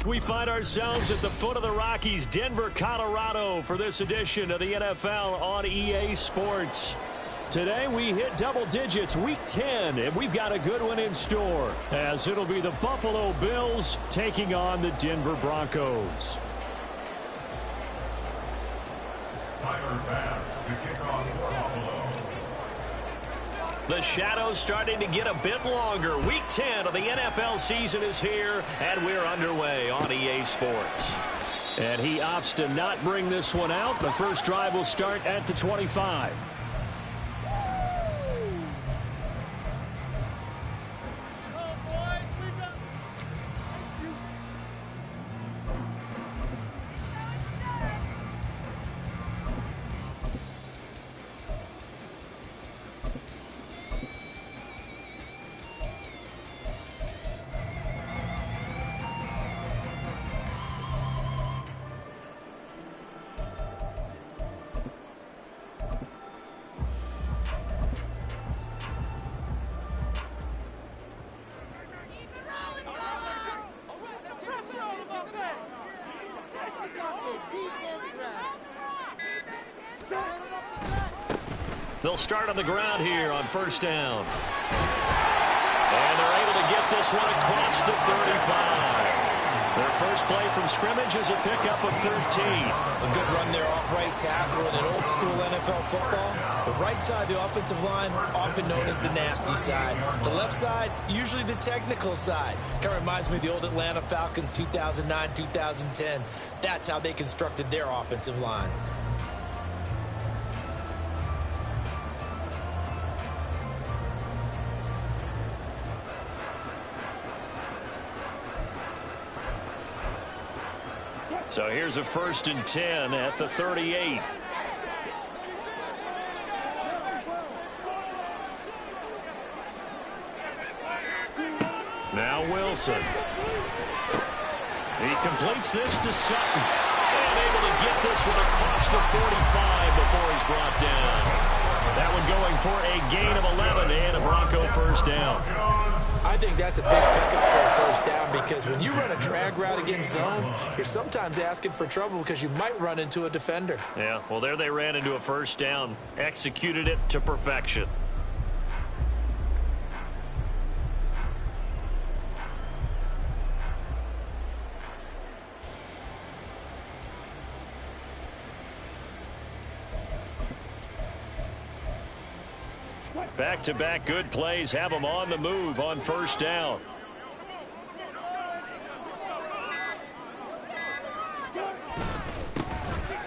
We find ourselves at the foot of the Rockies, Denver, Colorado, for this edition of the NFL on EA Sports. Today we hit double digits, week 10, and we've got a good one in store, as it'll be the Buffalo Bills taking on the Denver Broncos. Tyler Bass to kick off for Buffalo. The shadow's starting to get a bit longer. Week 10 of the NFL season is here, and we're underway on EA Sports. And he opts to not bring this one out. The first drive will start at the 25. They'll start on the ground here on first down. And they're able to get this one across the 35. Their first play from scrimmage is a pickup of 13. A good run there off right tackle in an old school NFL football. The right side of the offensive line, often known as the nasty side. The left side, usually the technical side. Kind of reminds me of the old Atlanta Falcons 2009-2010. That's how they constructed their offensive line. So here's a 1st and 10 at the 38. Now Wilson. He completes this to Sutton. And able to get this one across the 45 before he's brought down. That one going for a gain of 11 and a Bronco first down. I think that's a big pickup for a first down because when you run a drag route against zone, you're sometimes asking for trouble because you might run into a defender. Yeah, well, there they ran into a first down, executed it to perfection. Back-to-back good plays have them on the move on first down.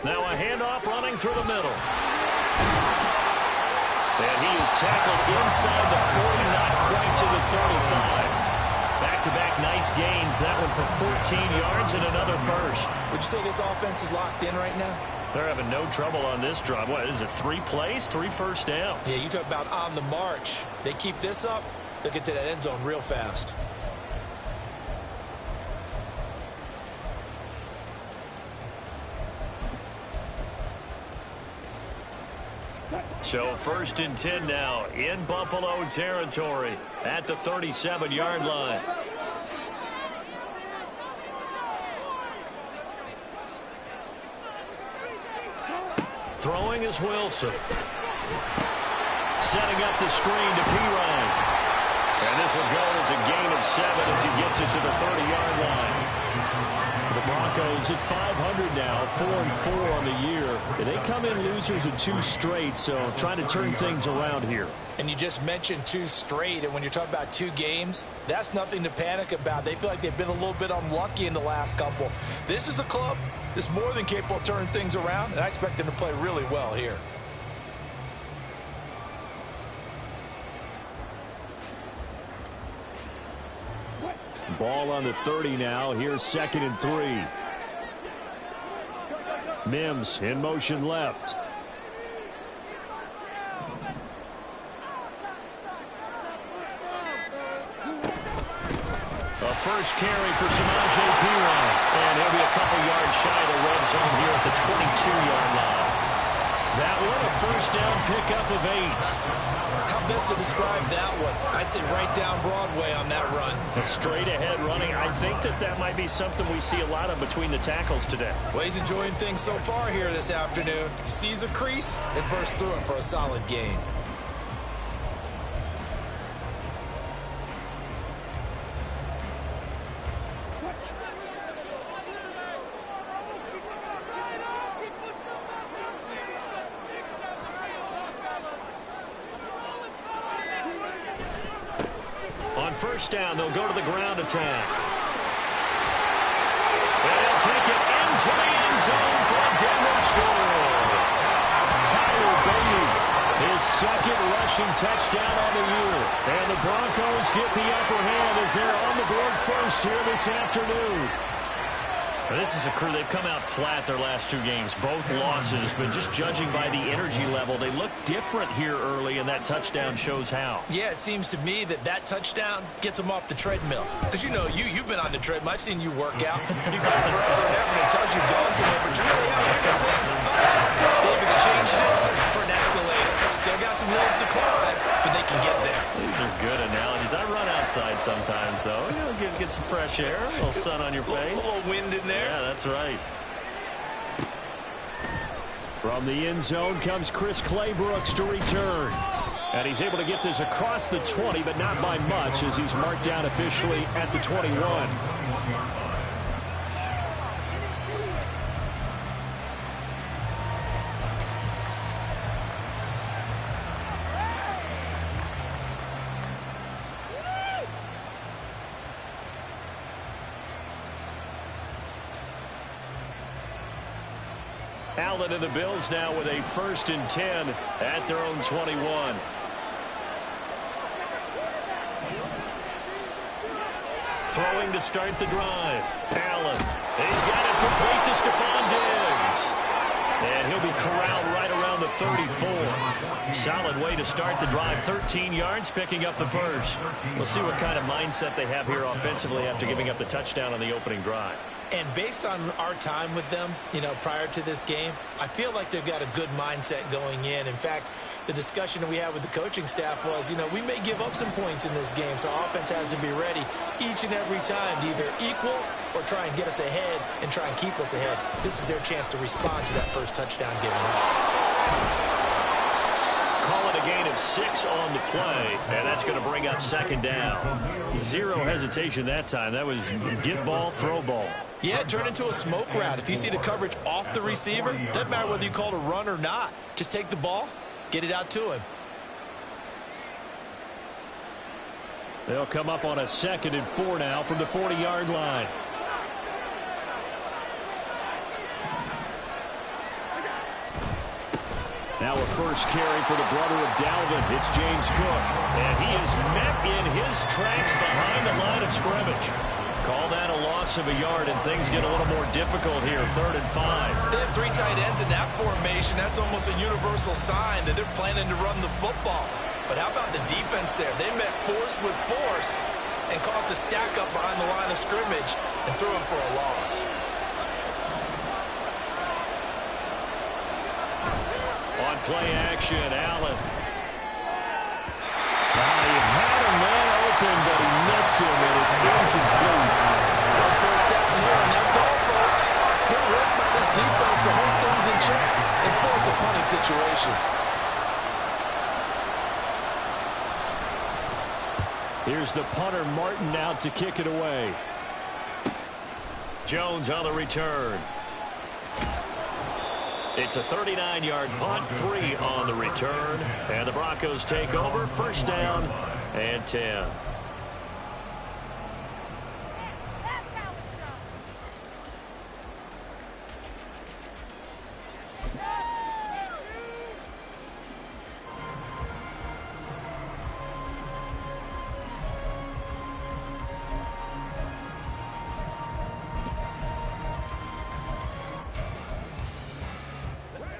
Now a handoff running through the middle. And he is tackled inside the 40, not quite to the 35. Back-to-back nice gains. That one for 14 yards and another first. Would you say this offense is locked in right now? They're having no trouble on this drive. What is it, 3 plays, 3 first downs? Yeah, you talk about on the march. They keep this up, they'll get to that end zone real fast. So 1st and 10 now in Buffalo territory at the 37-yard line. Throwing is Wilson. Setting up the screen to Pirine. And this will go as a gain of 7 as he gets it to the 30-yard line. The Broncos at 500 now, 4-4 on the year. And they come in losers in 2 straight, so trying to turn things around here. And you just mentioned 2 straight, and when you're talking about 2 games, that's nothing to panic about. They feel like they've been a little bit unlucky in the last couple. This is a club that's more than capable of turning things around, and I expect them to play really well here. Ball on the 30 now. Here's 2nd and 3. Mims in motion left. A first carry for Samaje Perine. And he'll be a couple yards shy of the red zone here at the 22-yard line. That one, a first down pickup of 8. How best to describe that one? I'd say right down Broadway on that run. A straight ahead running. I think that might be something we see a lot of between the tackles today. Well, he's enjoying things so far here this afternoon. Sees a crease and bursts through it for a solid gain. First down, they'll go to the ground attack. And they'll take it into the end zone for a Denver score. Tyler Bailey, his 2nd rushing touchdown on the year. And the Broncos get the upper hand as they're on the board first here this afternoon. Now, this is a crew. They've come out flat their last 2 games, both losses, but just judging by the energy level, they look different here early, and that touchdown shows how. Yeah, it seems to me that touchdown gets them off the treadmill. Because, you've been on the treadmill. I've seen you work out. You go forever and ever, and it tells you've gone somewhere, but you're really out here to 6. They've exchanged it for an escalator. Still got some hills to climb, but they can get there. These are good analogies. I run outside sometimes, though. Get some fresh air, a little sun on your face. A little wind in there. Yeah, that's right. From the end zone comes Chris Claybrooks to return. And he's able to get this across the 20, but not by much, as he's marked down officially at the 21. Allen and the Bills now with a 1st and 10 at their own 21. Throwing to start the drive. Allen. He's got it complete to Stephon Diggs. And he'll be corralled right around the 34. Solid way to start the drive. 13 yards, picking up the first. We'll see what kind of mindset they have here offensively after giving up the touchdown on the opening drive. And based on our time with them, prior to this game, I feel like they've got a good mindset going in. In fact, the discussion that we had with the coaching staff was, we may give up some points in this game, so our offense has to be ready each and every time to either equal or try and get us ahead and try and keep us ahead. This is their chance to respond to that first touchdown given up. Call it a gain of 6 on the play, and that's going to bring up 2nd down. 0 hesitation that time. That was get ball, throw ball. Yeah, it turned into a smoke route. If you see the coverage off the receiver, doesn't matter whether you call it a run or not. Just take the ball, get it out to him. They'll come up on a 2nd and 4 now from the 40-yard line. Now a first carry for the brother of Dalvin. It's James Cook. And he is met in his tracks behind the line of scrimmage. Call that a loss of a yard, and things get a little more difficult here. 3rd and 5. They have 3 tight ends in that formation. That's almost a universal sign that they're planning to run the football. But how about the defense there? They met force with force and caused a stack up behind the line of scrimmage and threw him for a loss. On play action, Allen. He had a man open, but he missed him, and it's incomplete. First down here, and that's all, folks. Good work by this defense to hold things in check and force a punting situation. Here's the punter, Martin, out to kick it away. Jones on the return. It's a 39-yard punt, 3 on the return. And the Broncos take over, first down and 10.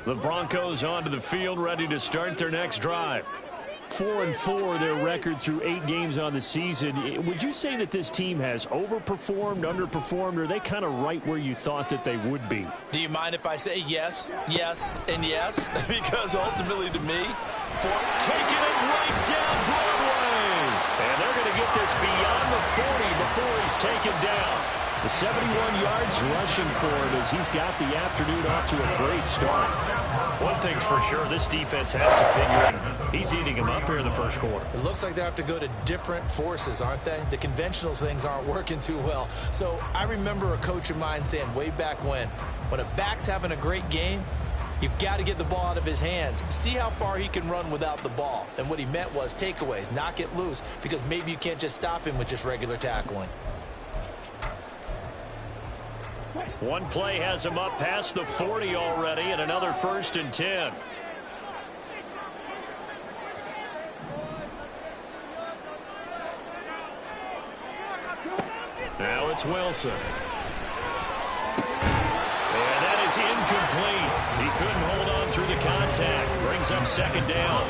The Broncos onto the field, ready to start their next drive. 4-4, their record through 8 games on the season. Would you say that this team has overperformed, underperformed, or are they kind of right where you thought that they would be? Do you mind if I say yes, yes, and yes? Because ultimately to me, taking it right down Broadway. And they're going to get this beyond the 40 before he's taken down. The 71 yards rushing for him as he's got the afternoon off to a great start. One thing's for sure, this defense has to figure it. He's eating him up here in the first quarter. It looks like they have to go to different forces, aren't they? The conventional things aren't working too well. So I remember a coach of mine saying way back when a back's having a great game, you've got to get the ball out of his hands. See how far he can run without the ball. And what he meant was takeaways, knock it loose, because maybe you can't just stop him with just regular tackling. One play has him up past the 40 already, and another first and 10. Now it's Wilson. And that is incomplete. He couldn't hold on through the contact. Brings up second down.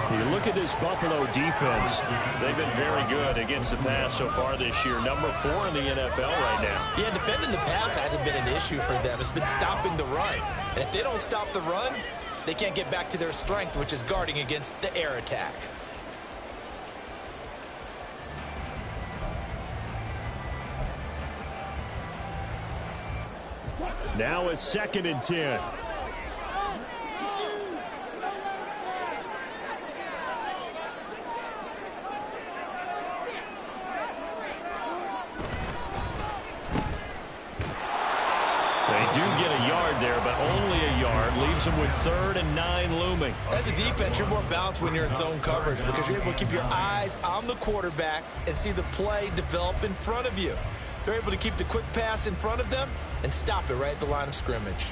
You look at this Buffalo defense. They've been very good against the pass so far this year. Number 4 in the NFL right now. Yeah, defending the pass hasn't been an issue for them. It's been stopping the run. And if they don't stop the run, they can't get back to their strength, which is guarding against the air attack. Now it's second and 10. They do get a yard there, but only a yard. Leaves them with 3rd and 9 looming. As a defense, you're more balanced when you're in zone coverage because you're able to keep your eyes on the quarterback and see the play develop in front of you. They're able to keep the quick pass in front of them and stop it right at the line of scrimmage.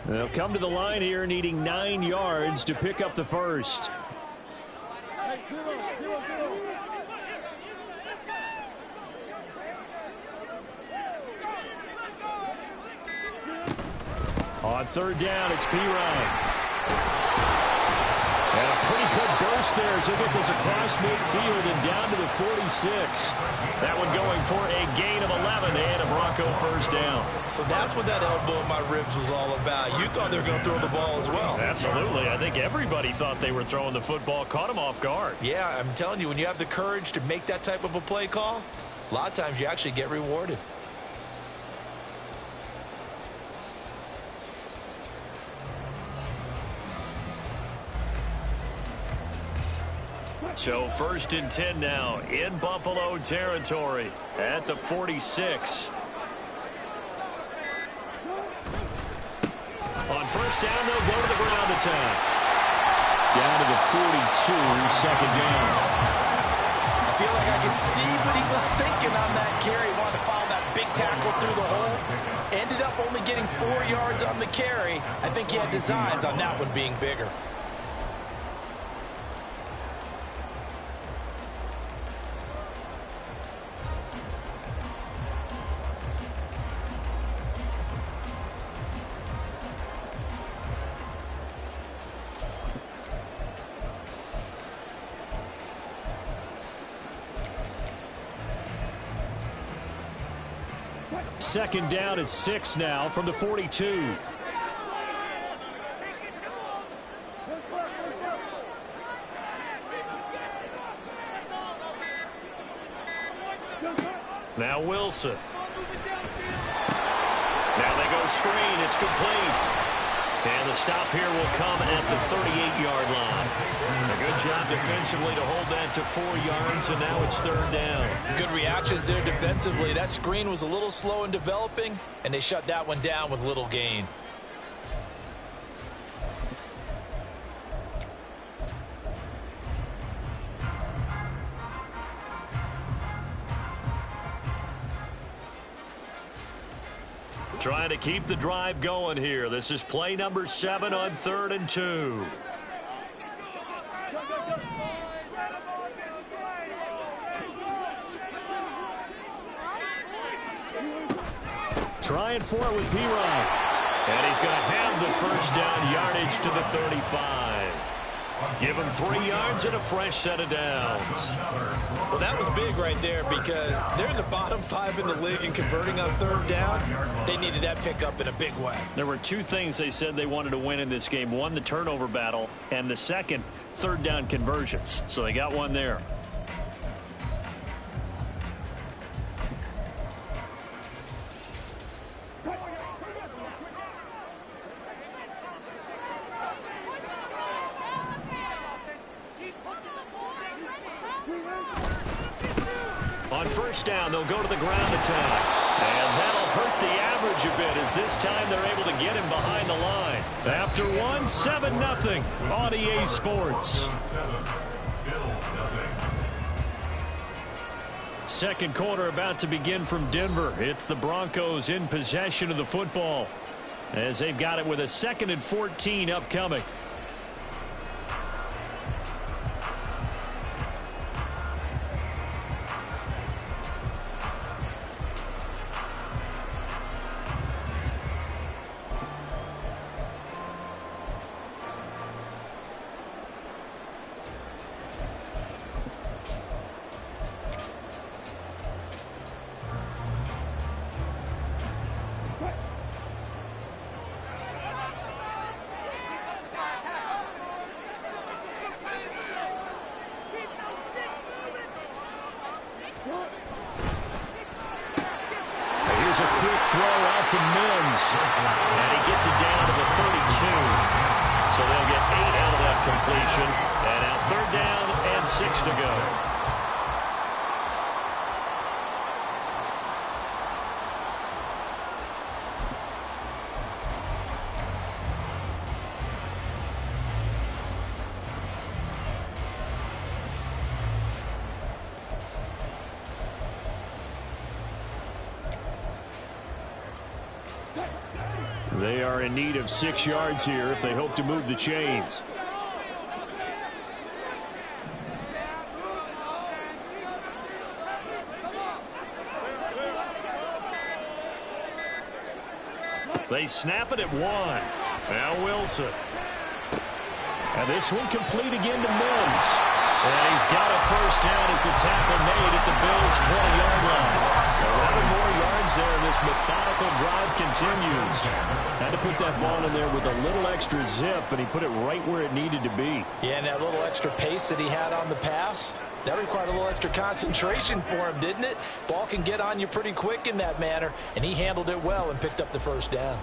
They'll come to the line here needing 9 yards to pick up the first. On 3rd down, it's Pirine. And a pretty good burst there as he'll get this across midfield and down to the 46. That one going for a gain of 11 and a Bronco first down. So that's what that elbow in my ribs was all about. You thought they were going to throw the ball as well. Absolutely. I think everybody thought they were throwing the football, caught him off guard. Yeah, I'm telling you, when you have the courage to make that type of a play call, a lot of times you actually get rewarded. So 1st and 10 now in Buffalo territory at the 46. On 1st down, they'll go to the ground attack. Down to the 42, 2nd down. I feel like I could see what he was thinking on that carry. He wanted to follow that big tackle through the hole. Ended up only getting 4 yards on the carry. I think he had designs on that one being bigger. Second down at 6 now from the 42. Now Wilson. Now they go screen. It's complete. And the stop here will come at the 38-yard line. A good job defensively to hold that to 4 yards, and now it's third down. Good reactions there defensively. That screen was a little slow in developing, and they shut that one down with little gain. Trying to keep the drive going here. This is play number 7 on 3rd and 2. Trying for it with P-Rod. And he's going to have the first down, yardage to the 35. Give him 3 yards and a fresh set of downs. Well, that was big right there because they're in the bottom 5 in the league and converting on 3rd down. They needed that pickup in a big way. There were 2 things they said they wanted to win in this game. One, the turnover battle, and the second, 3rd down conversions. So they got one there. On first down, they'll go to the ground attack. And that'll hurt the average a bit as this time they're able to get him behind the line. After one, 7-0 on EA Sports. Second quarter about to begin from Denver. It's the Broncos in possession of the football as they've got it with a 2nd and 14 upcoming. Here's a quick throw out to Mims. And he gets it down to the 32. So they'll get 8 out of that completion. And now 3rd down and 6 to go. They are in need of 6 yards here if they hope to move the chains. They snap it at 1. Now Wilson. And this one complete again to Mims. And he's got a first down as the tackle made at the Bills' 20-yard line. 11 more yards there, and this methodical drive continues. Had to put that ball in there with a little extra zip, and he put it right where it needed to be. Yeah, and that little extra pace that he had on the pass, that required a little extra concentration for him, didn't it? Ball can get on you pretty quick in that manner, and he handled it well and picked up the first down.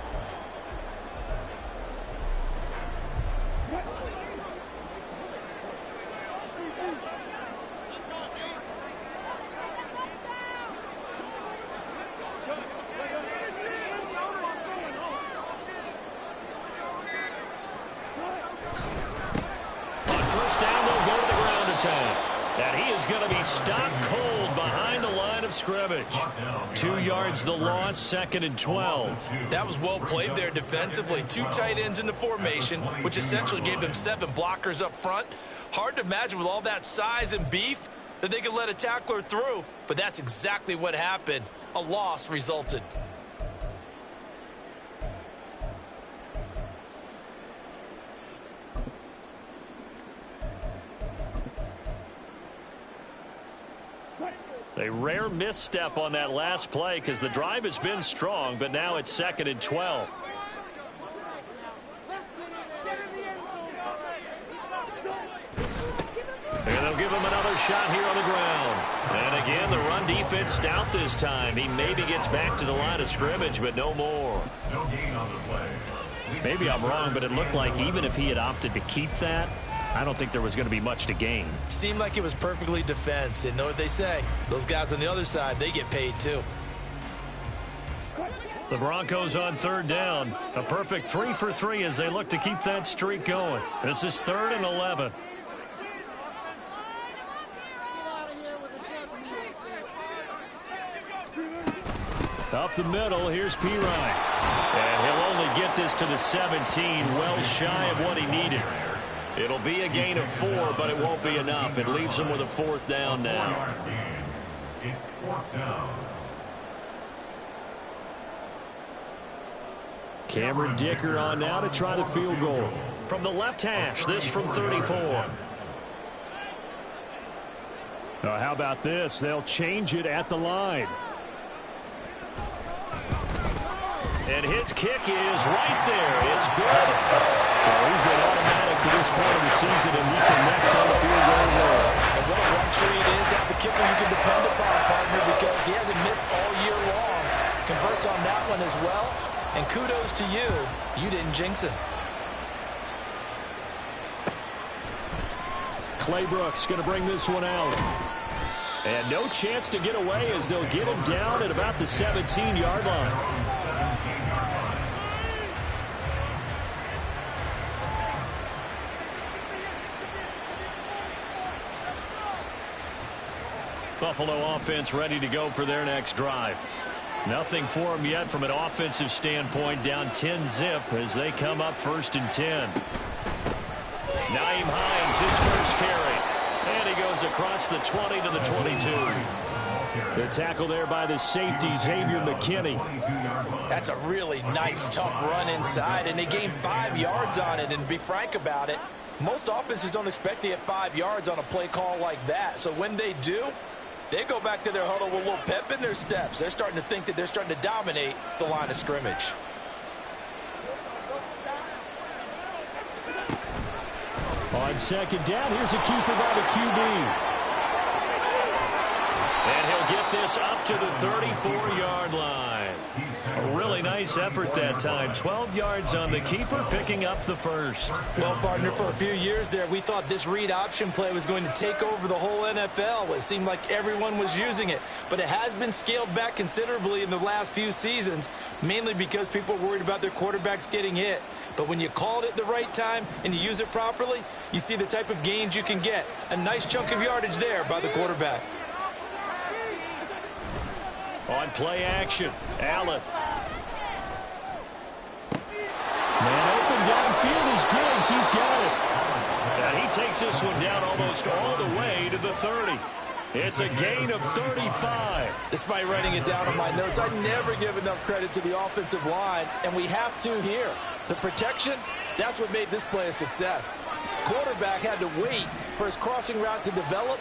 Stopped cold behind the line of scrimmage. 2 yards the loss, 2nd and 12. That was well played there defensively. 2 tight ends in the formation, which essentially gave them 7 blockers up front. Hard to imagine with all that size and beef that they could let a tackler through, but that's exactly what happened. A loss resulted. A rare misstep on that last play because the drive has been strong, but now it's 2nd and 12. And they'll give him another shot here on the ground. And again, the run defense stout this time. He maybe gets back to the line of scrimmage, but no more. No gain on the play. Maybe I'm wrong, but it looked like even if he had opted to keep that, I don't think there was going to be much to gain. Seemed like it was perfectly defense. And know what they say? Those guys on the other side, they get paid too. The Broncos on third down. A perfect 3 for 3 as they look to keep that streak going. This is 3rd and 11. Up the middle, here's Pirine. And he'll only get this to the 17, well shy of what he needed. It'll be a gain of 4, but it won't be enough. It leaves him with a 4th down now. It's 4th down. Cameron Dicker on now to try the field goal. From the left hash, this from 34. How about this? They'll change it at the line. And his kick is right there. It's good. So he's been automatic to this point of the season, and he connects on the field goal there. And what a luxury it is to have a kicker you can depend upon, partner, because he hasn't missed all year long. Converts on that one as well. And kudos to you. You didn't jinx him. Clay Brooks going to bring this one out. And no chance to get away as they'll get him down at about the 17-yard line. Buffalo offense ready to go for their next drive. Nothing for them yet from an offensive standpoint. Down 10-zip as they come up 1st and 10. Nyheim Hines, his first carry. And he goes across the 20 to the 22. The tackle there by the safety, Xavier McKinney. That's a really nice, tough run inside, and they gained 5 yards on it. And to be frank about it, most offenses don't expect to get 5 yards on a play call like that. So when they do, they go back to their huddle with a little pep in their steps. They're starting to think that they're starting to dominate the line of scrimmage. On 2nd down, here's a keeper by the QB. And he'll get this up to the 34-yard line. A really nice effort that time. 12 yards on the keeper, picking up the first. Well, partner, for a few years there, we thought this read option play was going to take over the whole NFL. It seemed like everyone was using it. But it has been scaled back considerably in the last few seasons, mainly because people are worried about their quarterbacks getting hit. But when you call it at the right time and you use it properly, you see the type of gains you can get. A nice chunk of yardage there by the quarterback. On play action, Allen. Man open downfield is Diggs. He's got it. And he takes this one down almost all the way to the 30. It's a gain of 35. Despite writing it down on my notes, I never give enough credit to the offensive line, and we have to here. The protection, that's what made this play a success. Quarterback had to wait for his crossing route to develop,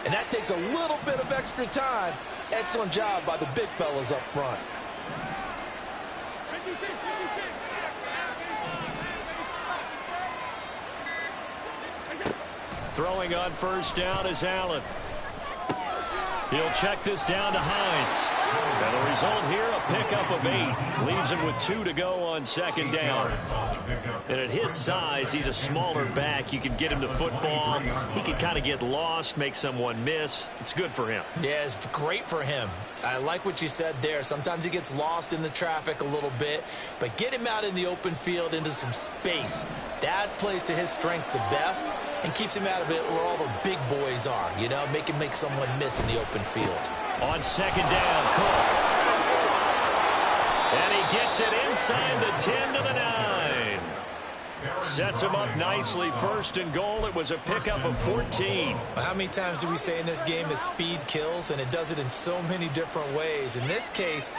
and that takes a little bit of extra time. Excellent job by the big fellas up front. Throwing on 1st down is Allen. He'll check this down to Hines. And the result here, a pickup of 8. Leaves him with 2 to go on 2nd down. And at his size, he's a smaller back. You can get him to football. He can kind of get lost, make someone miss. It's good for him. Yeah, it's great for him. I like what you said there. Sometimes he gets lost in the traffic a little bit. But get him out in the open field into some space. That plays to his strengths the best and keeps him out of it where all the big boys are. You know, make him make someone miss in the open field. On 2nd down, Cook. And he gets it inside the 10 to the 9. Sets him up nicely. 1st and goal. It was a pickup of 14. How many times do we say in this game that speed kills, and it does it in so many different ways? In this case,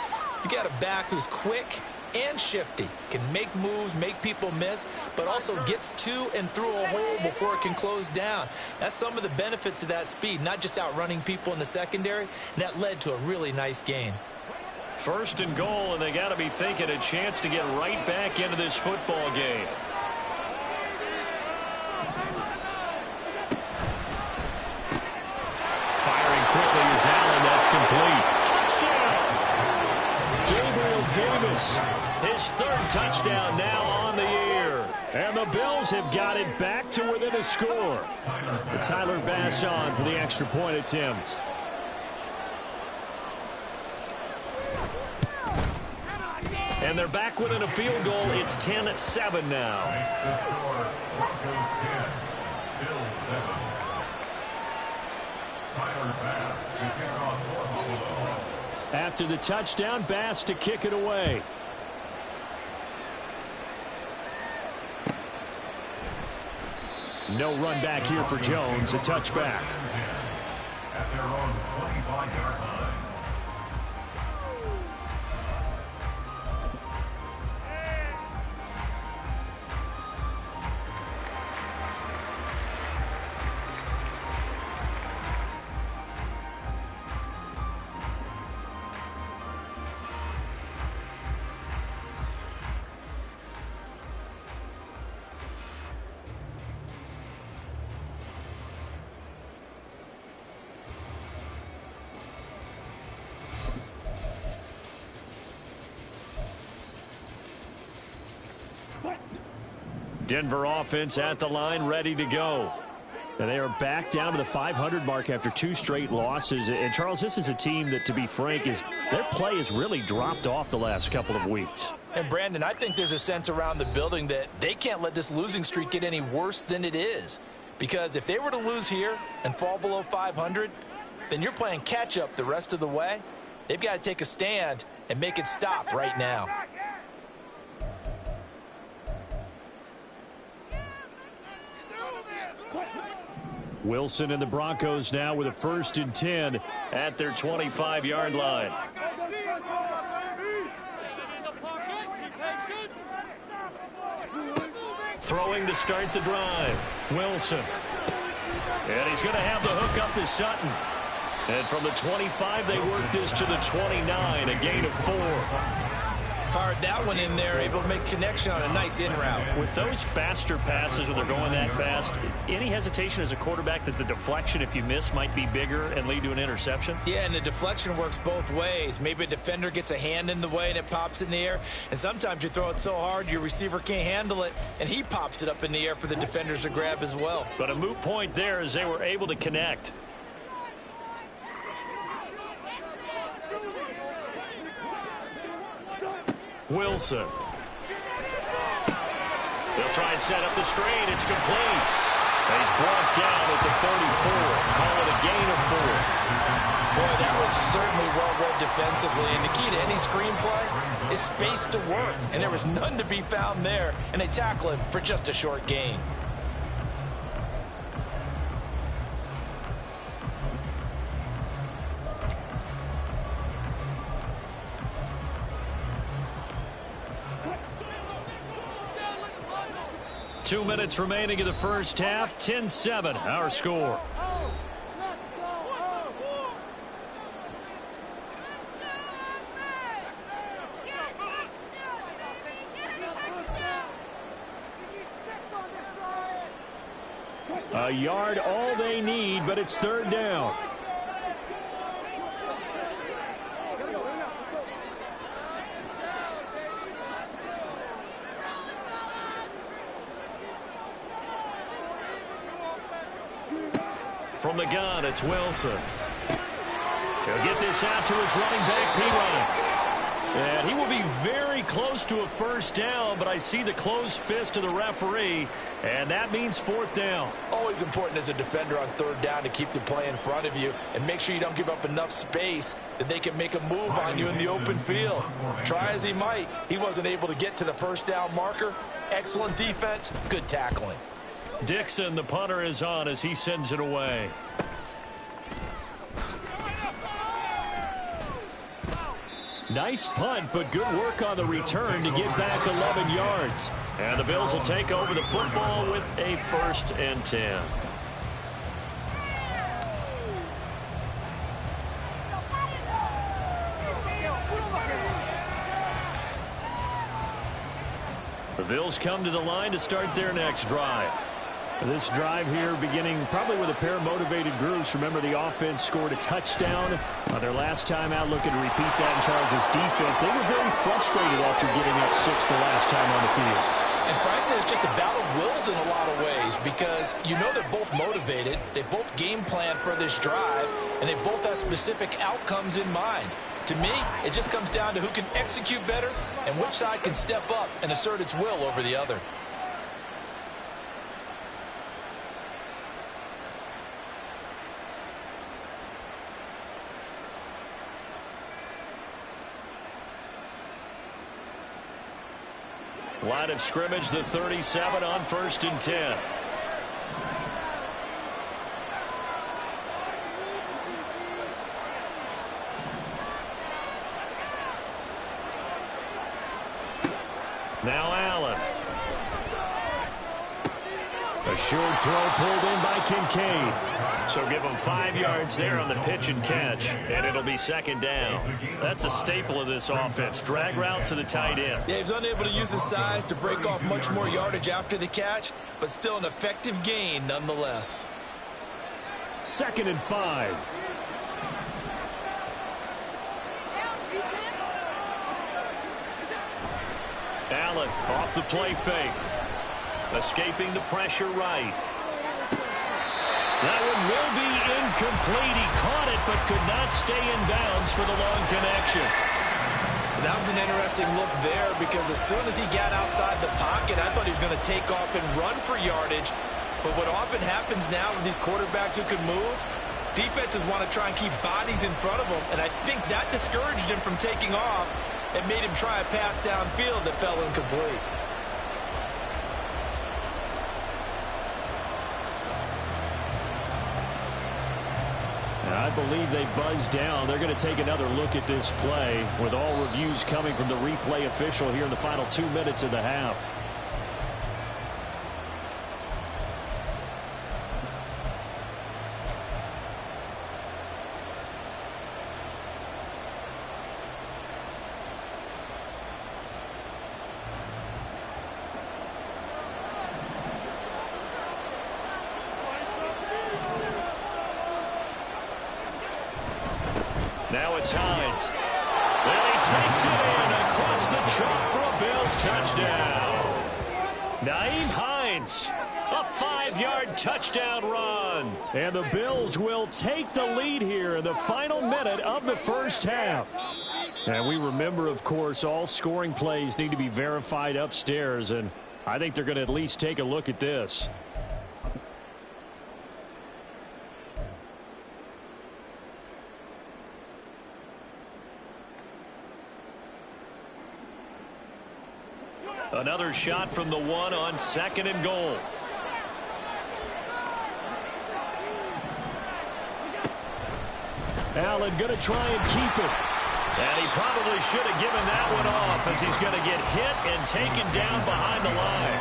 you got a back who's quick and shifty, can make moves, make people miss, but also gets to and through a hole before it can close down. That's some of the benefits of that speed, not just outrunning people in the secondary, and that led to a really nice gain. 1st and goal, and they got to be thinking a chance to get right back into this football game. Firing quickly is Allen. That's complete. Touchdown! Gabriel Davis. His third touchdown now on the year. And the Bills have got it back to within a score. Tyler Bass on for the extra point attempt. And they're back within a field goal. It's 10-7 now. Makes the score Broncos 10, Bills 7. Tyler Bass to kick off for Buffalo. After the touchdown, Bass to kick it away. No run back here for Jones. A touchback. At their own 25-yard line. Denver offense at the line, ready to go. And they are back down to the 500 mark after 2 straight losses. And, Charles, this is a team that, to be frank, their play has really dropped off the last couple of weeks. And, Brandon, I think there's a sense around the building that they can't let this losing streak get any worse than it is. Because if they were to lose here and fall below 500, then you're playing catch-up the rest of the way. They've got to take a stand and make it stop right now. Wilson and the Broncos now with a 1st and 10 at their 25-yard line. Throwing to start the drive. Wilson. And he's going to have the hook up to Sutton. And from the 25, they work this to the 29, a gain of 4. Fired that one in there, able to make connection on a nice in route. With those faster passes when they're going that fast, any hesitation as a quarterback that the deflection, if you miss, might be bigger and lead to an interception? Yeah, and the deflection works both ways. Maybe a defender gets a hand in the way and it pops in the air. And sometimes you throw it so hard your receiver can't handle it, and he pops it up in the air for the defenders to grab as well. But a moot point there as they were able to connect. Wilson. They'll try and set up the screen. It's complete. And he's brought down at the 34. Call it a gain of 4. Boy, that was certainly well read defensively. And the key to any screenplay is space to work. And there was none to be found there. And they tackle him for just a short gain. Two minutes remaining in the first half. 10-7, our score. A yard, all they need, but it's 3rd down. From the gun, it's Wilson. He'll get this out to his running back, P-Ryan. And he will be very close to a 1st down, but I see the closed fist of the referee, and that means 4th down. Always important as a defender on 3rd down to keep the play in front of you and make sure you don't give up enough space that they can make a move on you in the open field. Try as he might, he wasn't able to get to the 1st down marker. Excellent defense, good tackling. Dixon, the punter, is on as he sends it away. Nice punt, but good work on the return to get back 11 yards. And the Bills will take over the football with a 1st and 10. The Bills come to the line to start their next drive. This drive here beginning probably with a pair of motivated groups. Remember, the offense scored a touchdown their last time out. Looking to repeat that in Charles' defense. They were very frustrated after giving up 6 the last time on the field. And frankly, it's just a battle of wills in a lot of ways because you know they're both motivated. They both game plan for this drive, and they both have specific outcomes in mind. To me, it just comes down to who can execute better and which side can step up and assert its will over the other. Line of scrimmage, the 37 on 1st and 10. Now Allen. A short throw pulled in by Kincaid. So give him 5 yards there on the pitch and catch, and it'll be 2nd down. That's a staple of this offense. Drag route to the tight end. Yeah, he's unable to use his size to break off much more yardage after the catch, but still an effective gain nonetheless. 2nd and 5. Allen off the play fake. Escaping the pressure right. That one will be incomplete. He caught it but could not stay in bounds for the long connection. That was an interesting look there because as soon as he got outside the pocket, I thought he was going to take off and run for yardage. But what often happens now with these quarterbacks who can move, defenses want to try and keep bodies in front of them, and I think that discouraged him from taking off and made him try a pass downfield that fell incomplete. I believe they buzzed down. They're going to take another look at this play with all reviews coming from the replay official here in the final 2 minutes of the half. Now it's Hines. And he takes it in across the chalk for a Bills touchdown. Nyheim Hines, a 5-yard touchdown run. And the Bills will take the lead here in the final minute of the first half. And we remember, of course, all scoring plays need to be verified upstairs, and I think they're going to at least take a look at this. Another shot from the 1 on 2nd and goal. Allen going to try and keep it. And he probably should have given that one off as he's going to get hit and taken down behind the line.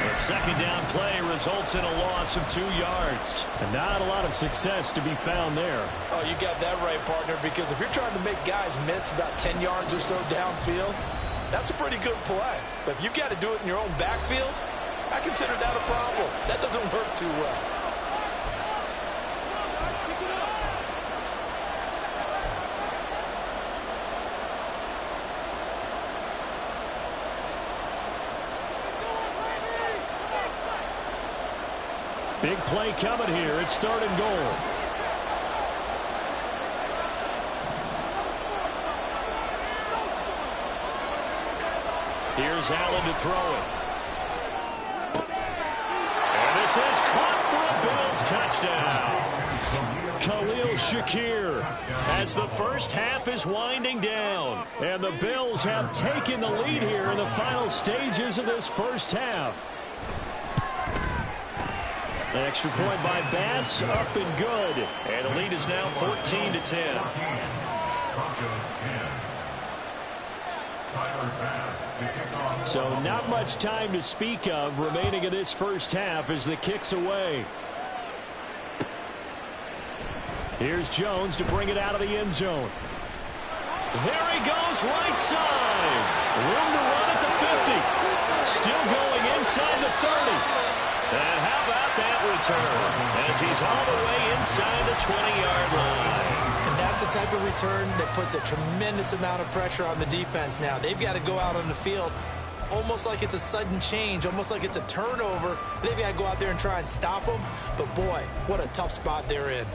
The 2nd down play results in a loss of 2 yards. And not a lot of success to be found there. Oh, you got that right, partner, because if you're trying to make guys miss about 10 yards or so downfield, that's a pretty good play. But if you've got to do it in your own backfield, I consider that a problem. That doesn't work too well. Big play coming here. It's 3rd and goal. Here's Allen to throw it. And this is caught for a Bills touchdown. Khalil Shakir as the first half is winding down. And the Bills have taken the lead here in the final stages of this first half. An extra point by Bass, up and good. And the lead is now 14-10. So not much time to speak of remaining in this first half as the kick's away. Here's Jones to bring it out of the end zone. There he goes, right side. Room to run at the 50. Still going inside the 30. And how about that return as he's all the way inside the 20-yard line. And that's the type of return that puts a tremendous amount of pressure on the defense now. They've got to go out on the field almost like it's a sudden change, almost like it's a turnover. They've got to go out there and try and stop them. But, boy, what a tough spot they're in.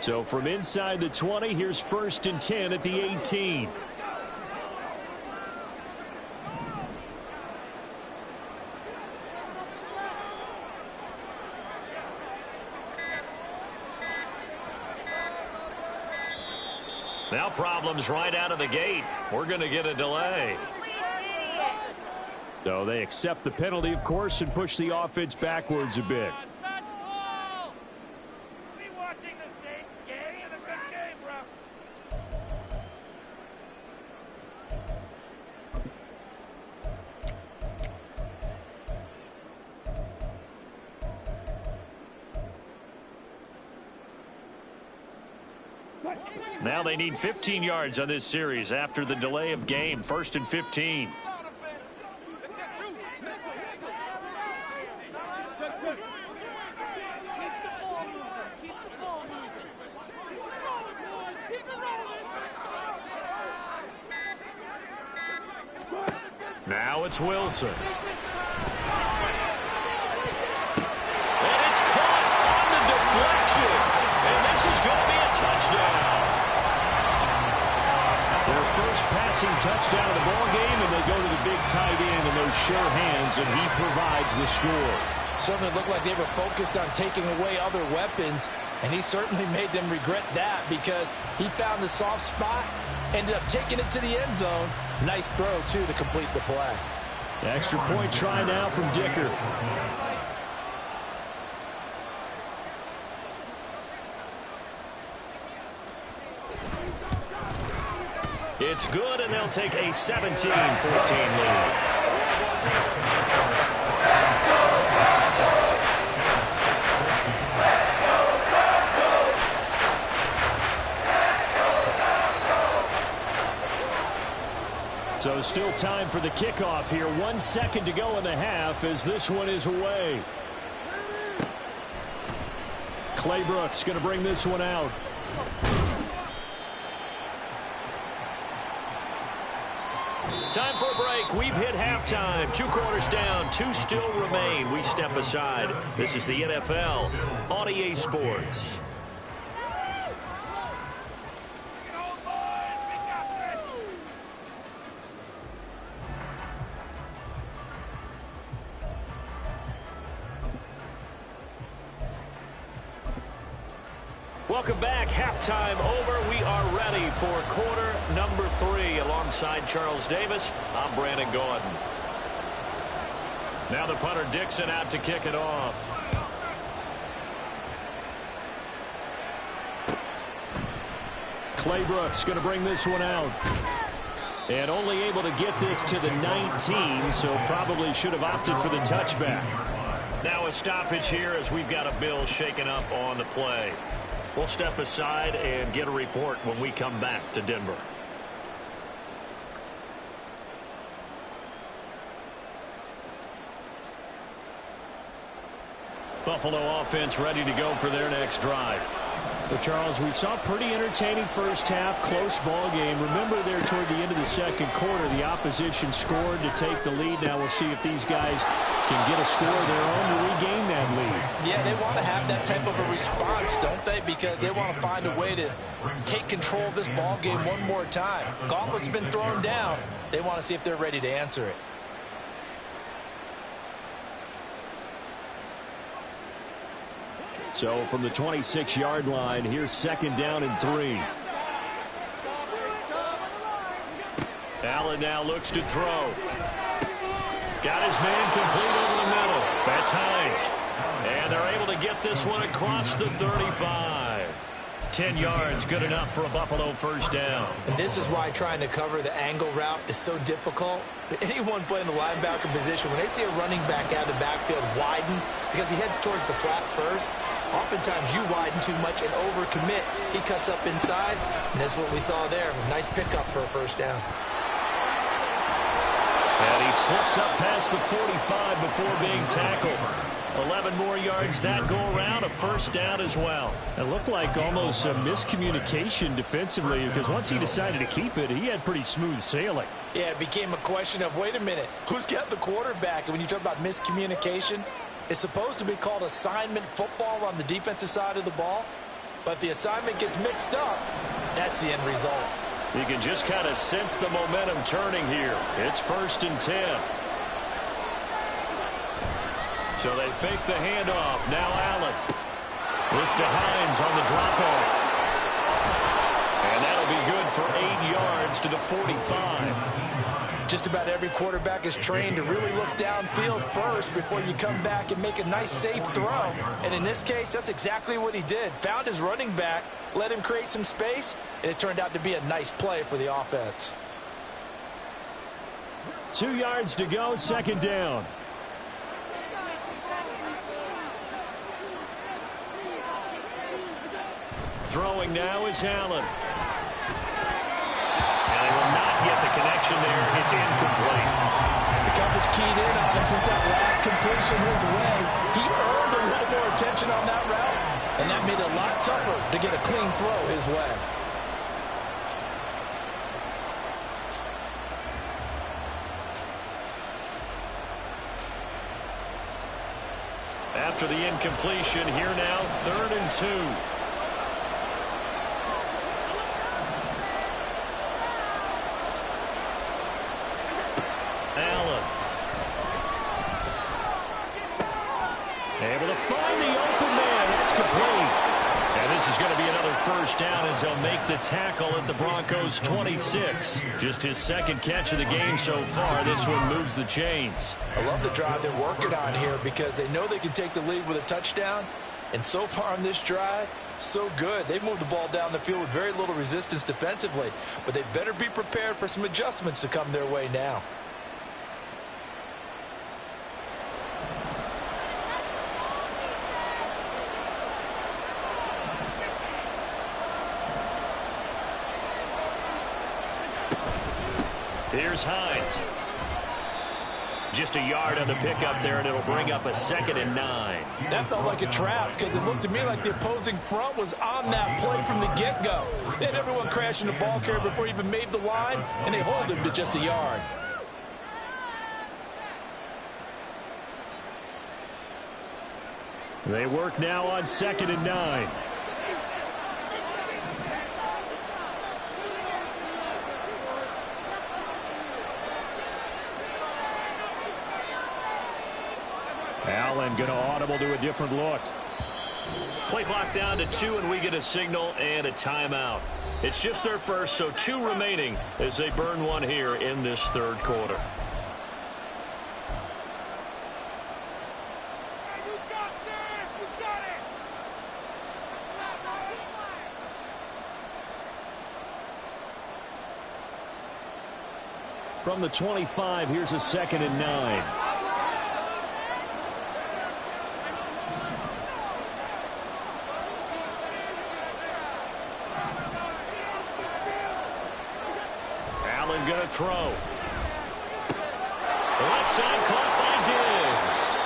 So from inside the 20, here's 1st and 10 at the 18. Now problems right out of the gate. We're going to get a delay. So they accept the penalty, of course, and push the offense backwards a bit. Now they need 15 yards on this series after the delay of game. 1st and 15. Now it's Wilson. And it's caught on the deflection. And this is going to be a touchdown. Their first passing touchdown of the ball game, and they go to the big tight end in those sure hands, and he provides the score. Certainly looked like they were focused on taking away other weapons, and he certainly made them regret that because he found the soft spot, ended up taking it to the end zone. Nice throw, too, to complete the play. Extra point try now from Dicker. It's good, and they'll take a 17-14 lead. So still time for the kickoff here. 1 second to go in the half as this one is away. Claybrook's going to bring this one out. Time for a break. We've hit halftime. 2 quarters down. 2 still remain. We step aside. This is the NFL on EA Sports. Welcome back. Halftime over. We are ready for quarter number 3. Alongside Charles Davis, I'm Brandon Gordon. Now the punter Dixon out to kick it off. Claybrook's going to bring this one out. And only able to get this to the 19, so probably should have opted for the touchback. Now a stoppage here as we've got a Bill shaken up on the play. We'll step aside and get a report when we come back to Denver. Buffalo offense ready to go for their next drive. Well, Charles, we saw a pretty entertaining first half, close ball game. Remember there toward the end of the second quarter, the opposition scored to take the lead. Now we'll see if these guys can get a score of their own to regain that lead. Yeah, they want to have that type of a response, don't they? Because they want to find a way to take control of this ball game one more time. Gauntlet's been thrown down. They want to see if they're ready to answer it. So from the 26-yard line, here's 2nd down and 3. Allen now looks to throw. Got his man complete over the middle. That's Hines. And they're able to get this one across the 35. 10 yards, good enough for a Buffalo first down. And this is why trying to cover the angle route is so difficult. Anyone playing the linebacker position, when they see a running back out of the backfield widen because he heads towards the flat first, oftentimes you widen too much and overcommit. He cuts up inside, and that's what we saw there. A nice pickup for a first down. And he slips up past the 45 before being tackled. 11 more yards that go around, a first down as well. It looked like almost a miscommunication defensively because once he decided to keep it, he had pretty smooth sailing. Yeah, it became a question of, wait a minute, who's got the quarterback? And when you talk about miscommunication, it's supposed to be called assignment football on the defensive side of the ball. But if the assignment gets mixed up, that's the end result. You can just kind of sense the momentum turning here. It's 1st and 10. So they fake the handoff. Now Allen. This to Hines on the drop-off. And that'll be good for 8 yards to the 45. Just about every quarterback is trained to really look downfield first before you come back and make a nice, safe throw. And in this case, that's exactly what he did. Found his running back, let him create some space, and it turned out to be a nice play for the offense. 2 yards to go, second down. Throwing now is Allen. And they will not get the connection there. It's incomplete. The coverage keyed in on him since that last completion his way. He earned a little more attention on that route, and that made it a lot tougher to get a clean throw his way. After the incompletion, here now, 3rd and 2. Allen. Able to find the open man. That's complete. And this is going to be another first down as they'll make the tackle at the Broncos' 26. Just his second catch of the game so far. This one moves the chains. I love the drive they're working on here because they know they can take the lead with a touchdown. And so far on this drive, so good. They've moved the ball down the field with very little resistance defensively. But they better be prepared for some adjustments to come their way now. Here's Hines. Just a yard on the pickup there, and it'll bring up a 2nd and 9. That felt like a trap because it looked to me like the opposing front was on that play from the get-go. They had everyone crashing the ball carrier before he even made the line, and they hold him to just a yard. They work now on 2nd and 9. Allen going to audible to a different look. Play clock down to 2, and we get a signal and a timeout. It's just their first, so 2 remaining as they burn one here in this 3rd quarter. From the 25, here's a 2nd and 9. Going to throw. Left side caught by Diggs.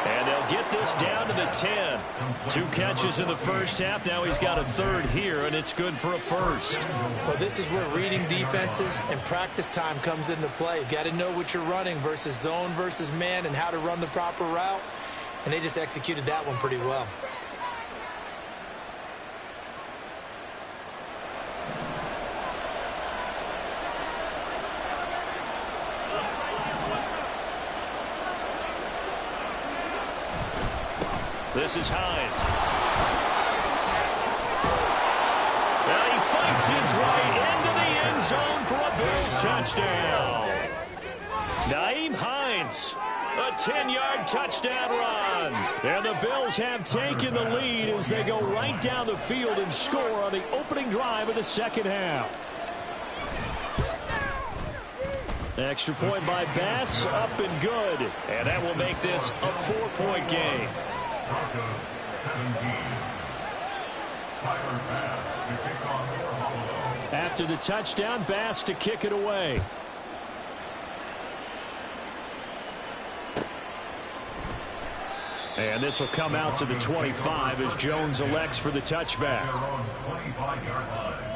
And they'll get this down to the 10. 2 catches in the first half. Now he's got a 3rd here, and it's good for a first. Well, this is where reading defenses and practice time comes into play. You've got to know what you're running versus zone versus man and how to run the proper route. And they just executed that one pretty well. This is Hines. Now he fights his way into the end zone for a Bills touchdown. Nyheim Hines A 10-yard touchdown run. And the Bills have taken the lead as they go right down the field and score on the opening drive of the second half. Extra point by Bass, up and good. And that will make this a 4-point game. Broncos 17. Tyler Bass to kick off for Buffalo. After the touchdown, Bass to kick it away. And this will come out to the 25 as Jones elects for the touchback. They're on 25-yard line.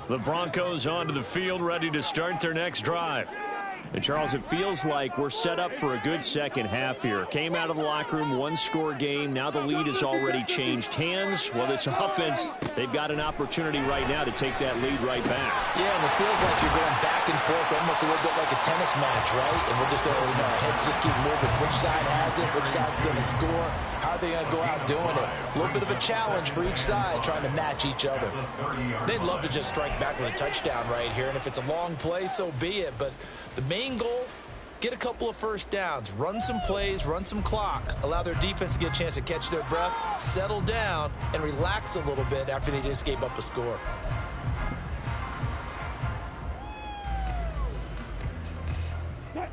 The Broncos onto the field, ready to start their next drive. And Charles, it feels like we're set up for a good second half here. Came out of the locker room, one-score game. Now the lead has already changed hands. Well, this offense, they've got an opportunity right now to take that lead right back. Yeah, and it feels like you're going back and forth, almost a little bit like a tennis match, right? And we're just, our heads just keep moving. Which side has it? Which side's going to score? How are they going to go out doing it? A little bit of a challenge for each side, trying to match each other. They'd love to just strike back with a touchdown right here, and if it's a long play, so be it. But the main goal, get a couple of first downs, run some plays, run some clock, allow their defense to get a chance to catch their breath, settle down, and relax a little bit after they just gave up a score.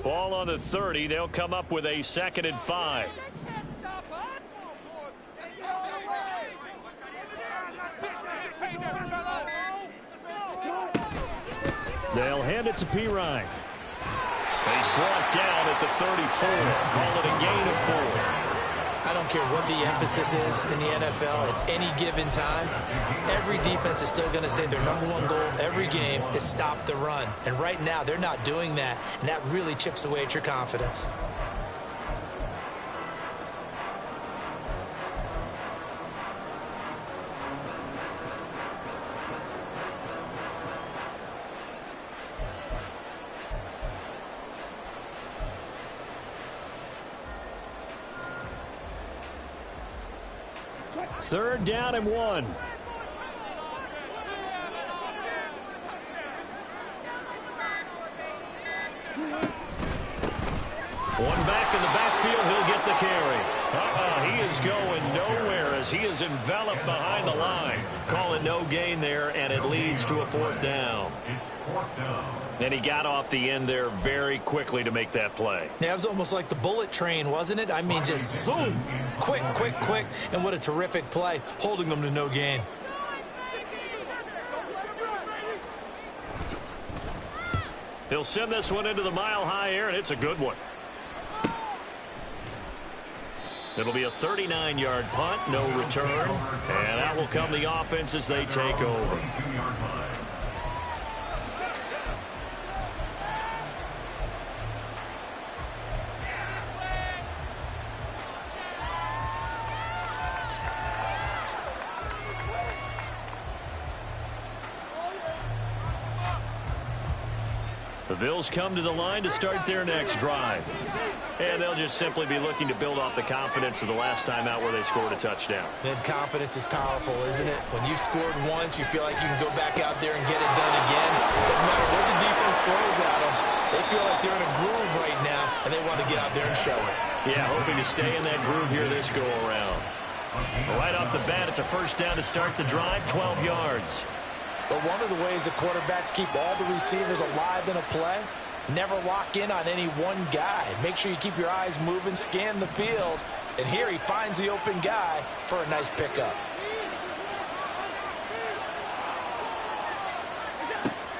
Ball on the 30. They'll come up with a 2nd and 5. They'll hand it to Pirine. He's brought down at the 34. Call it a gain of 4. I don't care what the emphasis is in the NFL at any given time. Every defense is still going to say their #1 goal every game is stop the run. And right now, they're not doing that, and that really chips away at your confidence. Third down and 1. One back in the backfield, he'll get the carry. He is going nowhere as he is enveloped behind the line. Call it no gain there, and it leads to a 4th down. It's 4th down. And he got off the end there very quickly to make that play. Yeah, it was almost like the bullet train, wasn't it? I mean, just zoom, quick, quick, quick, and what a terrific play, holding them to no gain. He'll send this one into the mile-high air, and it's a good one. It'll be a 39-yard punt, no return, and out will come the offense as they take over. The Bills come to the line to start their next drive. And they'll just simply be looking to build off the confidence of the last time out where they scored a touchdown. Then confidence is powerful, isn't it? When you've scored once, you feel like you can go back out there and get it done again. Doesn't matter what the defense throws at them. They feel like they're in a groove right now, and they want to get out there and show it. Yeah, hoping to stay in that groove here this go-around. Right off the bat, it's a first down to start the drive, 12 yards. But one of the ways the quarterbacks keep all the receivers alive in a play, never lock in on any one guy. Make sure you keep your eyes moving, scan the field. And here he finds the open guy for a nice pickup.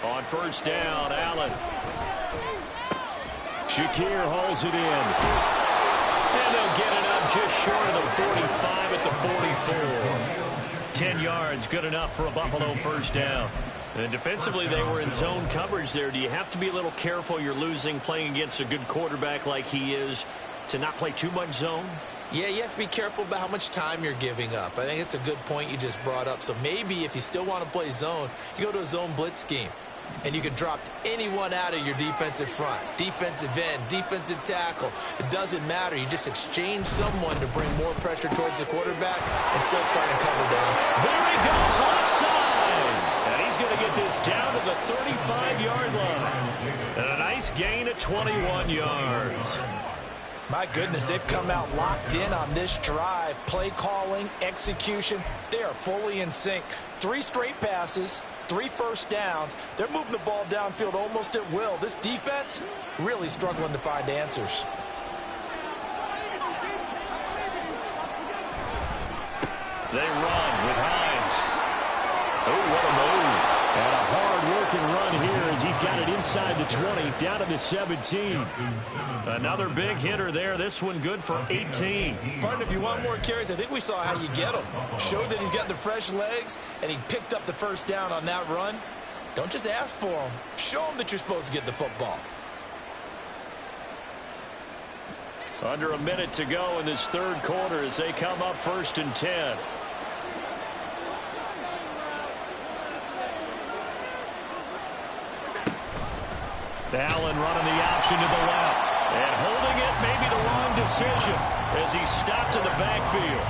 On first down, Allen. Shakir hauls it in. And they'll get it up just short of the 45 at the 44. 10 yards, good enough for a Buffalo first down. And defensively, they were in zone coverage there. Do you have to be a little careful? You're losing, playing against a good quarterback like he is. to not play too much zone? Yeah, you have to be careful about how much time you're giving up. I think it's a good point you just brought up. So maybe if you still want to play zone, you go to a zone blitz scheme. And you can drop anyone out of your defensive front. Defensive end, defensive tackle. It doesn't matter. You just exchange someone to bring more pressure towards the quarterback and still try and cover down. There he goes, offside. And he's going to get this down to the 35-yard line. And a nice gain at 21 yards. My goodness, they've come out locked in on this drive. Play calling, execution, they are fully in sync. 3 straight passes, 3 first downs. They're moving the ball downfield almost at will. This defense really struggling to find answers. They run with Hines. Oh, what a move. And a hard-working run here as he's got it inside the 20, down to the 17. Another big hitter there. This one good for 18. Partner, if you want more carries, I think we saw how you get him. Showed that he's got the fresh legs, and he picked up the first down on that run. Don't just ask for him. Show him that you're supposed to get the football. Under a minute to go in this third quarter as they come up 1st and 10. Allen running the option to the left. And holding it, maybe the wrong decision as he stopped in the backfield.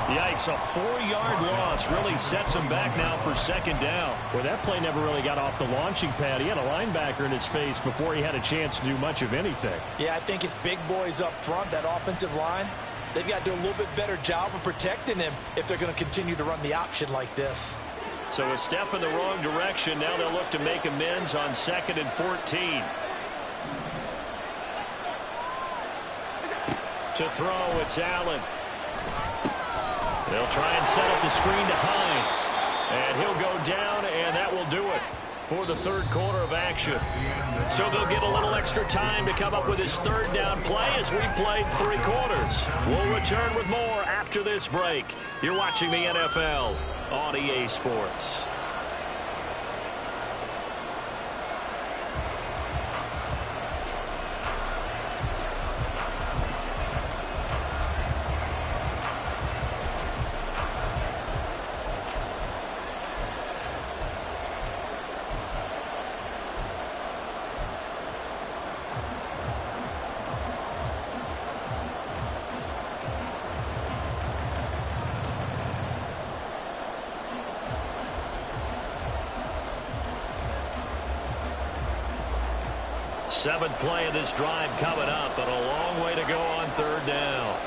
Yikes, a 4-yard loss really sets him back now for 2nd down. Well, that play never really got off the launching pad. He had a linebacker in his face before he had a chance to do much of anything. Yeah, I think it's big boys up front, that offensive line. They've got to do a little bit better job of protecting him if they're going to continue to run the option like this. So a step in the wrong direction. Now they'll look to make amends on 2nd and 14. To throw, it's Allen. They'll try and set up the screen to Hines. And he'll go down, and that will do it for the third quarter of action. So they'll get a little extra time to come up with his 3rd down play as we played 3 quarters. We'll return with more after this break. You're watching the NFL on EA Sports. Seventh play of this drive coming up, but a long way to go on 3rd down.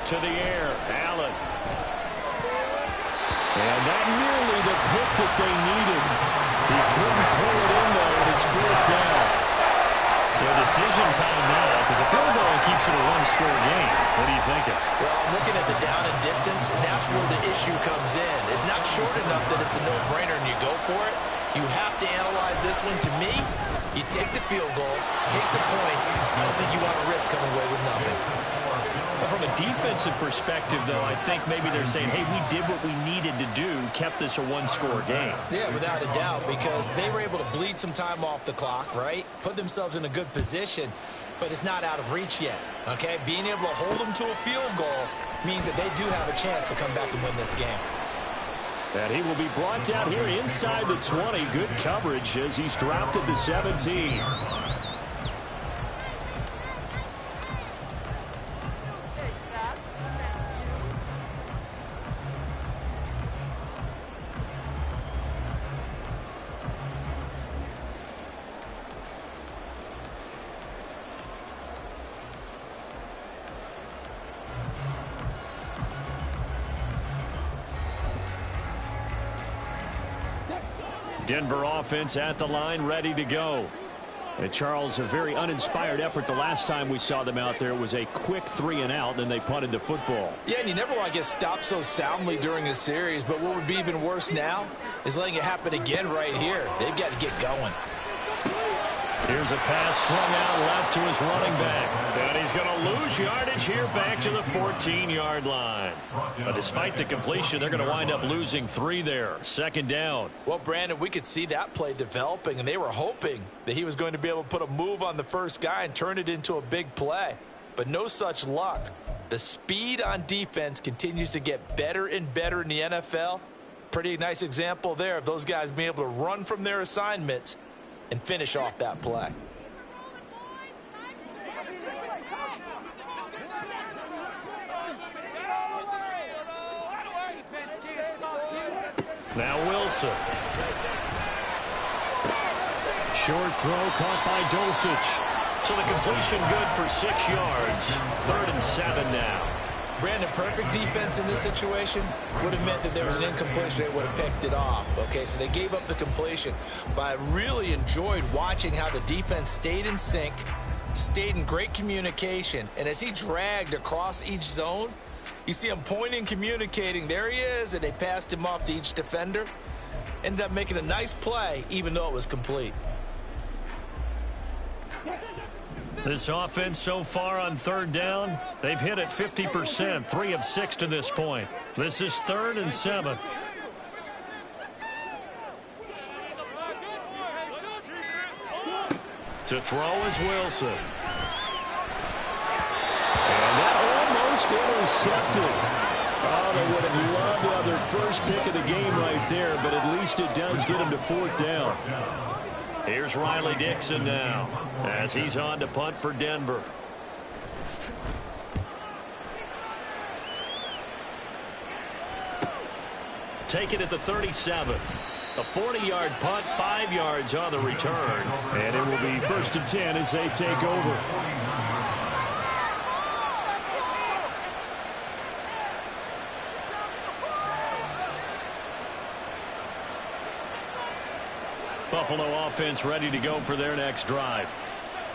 To the air, Allen. And that nearly the pick that they needed. He couldn't pull it in, though, and it's 4th down. So decision time now, because a field goal keeps it a 1-score game. What are you thinking? Well, I'm looking at the down and distance, and that's where the issue comes in. It's not short enough that it's a no-brainer and you go for it. You have to analyze this one. To me, you take the field goal, take the points. I don't think you want to risk coming away with nothing. From a defensive perspective, though, I think maybe they're saying, hey, we did what we needed to do, kept this a 1-score game. Yeah, without a doubt, because they were able to bleed some time off the clock, right? Put themselves in a good position, but it's not out of reach yet, okay? Being able to hold them to a field goal means that they do have a chance to come back and win this game. And he will be brought down here inside the 20. Good coverage as he's dropped at the 17. Denver offense at the line, ready to go. And Charles, a very uninspired effort the last time we saw them out there. It was a quick 3-and-out, and they punted the football. Yeah, and you never want to get stopped so soundly during a series, but what would be even worse now is letting it happen again right here. They've got to get going. Here's a pass swung out left to his running back. And He's going to lose yardage here back to the 14-yard line. But despite the completion, they're going to wind up losing 3 there. Second down. Well, Brandon, we could see that play developing, and they were hoping that he was going to be able to put a move on the first guy and turn it into a big play. But no such luck. The speed on defense continues to get better and better in the NFL. Pretty nice example there of those guys being able to run from their assignments and finish off that play. Now Wilson. Short throw caught by Dulcich. So the completion good for 6 yards. 3rd and 7 now. Brandon, perfect defense in this situation would have meant that there was an incompletion. They would have picked it off. Okay, so they gave up the completion. But I really enjoyed watching how the defense stayed in sync, stayed in great communication. And as he dragged across each zone, you see him pointing, communicating. There he is, and they passed him off to each defender. Ended up making a nice play, even though it was complete. This offense so far on 3rd down, they've hit it 50%, 3 of 6 to this point. This is 3rd and 7. To throw is Wilson. And that almost intercepted. Oh, they would have loved to have their first pick of the game right there, but at least it does get them to 4th down. Here's Riley Dixon now as he's on to punt for Denver. Take it at the 37. A 40-yard punt, 5 yards on the return. And it will be 1st and 10 as they take over. Buffalo offense ready to go for their next drive.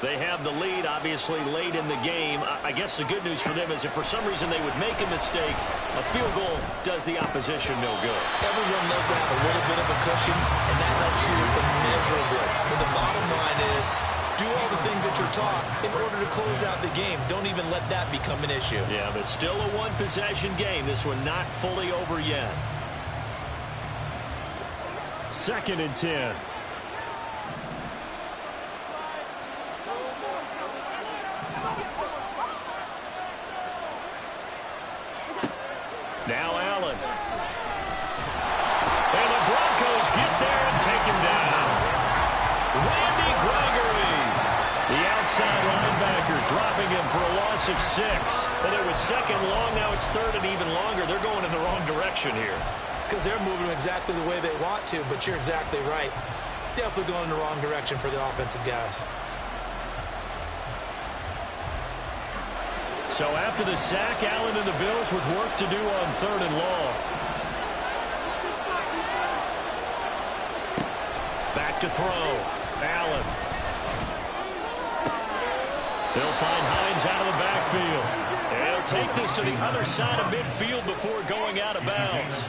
They have the lead, obviously, late in the game. I guess the good news for them is if for some reason they would make a mistake, a field goal does the opposition no good. Everyone loves to have a little bit of a cushion, and that helps you with the measurable. But the bottom line is, do all the things that you're taught in order to close out the game. Don't even let that become an issue. Yeah, but still a one-possession game. This one not fully over yet. 2nd and 10. Now Allen. And the Broncos get there and take him down. Randy Gregory, the outside linebacker, dropping him for a loss of 6. And it was 2nd long, now it's 3rd and even longer. They're going in the wrong direction here. Because they're moving exactly the way they want to, but you're exactly right. Definitely going in the wrong direction for the offensive guys. So after the sack, Allen and the Bills with work to do on 3rd and long. Back to throw. Allen. They'll find Hines out of the backfield. And he'll take this to the other side of midfield before going out of bounds.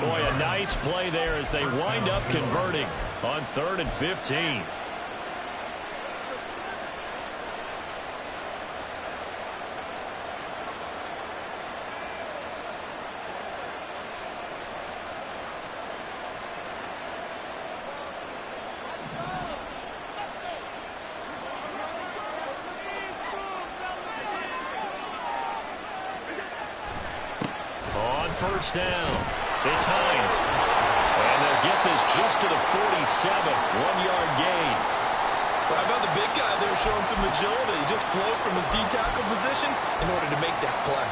Boy, a nice play there as they wind up converting on 3rd and 15. First down. It's Hines. And they'll get this just to the 47. 1-yard gain. Well, how about the big guy there showing some agility? He just flowed from his D-tackle position in order to make that play.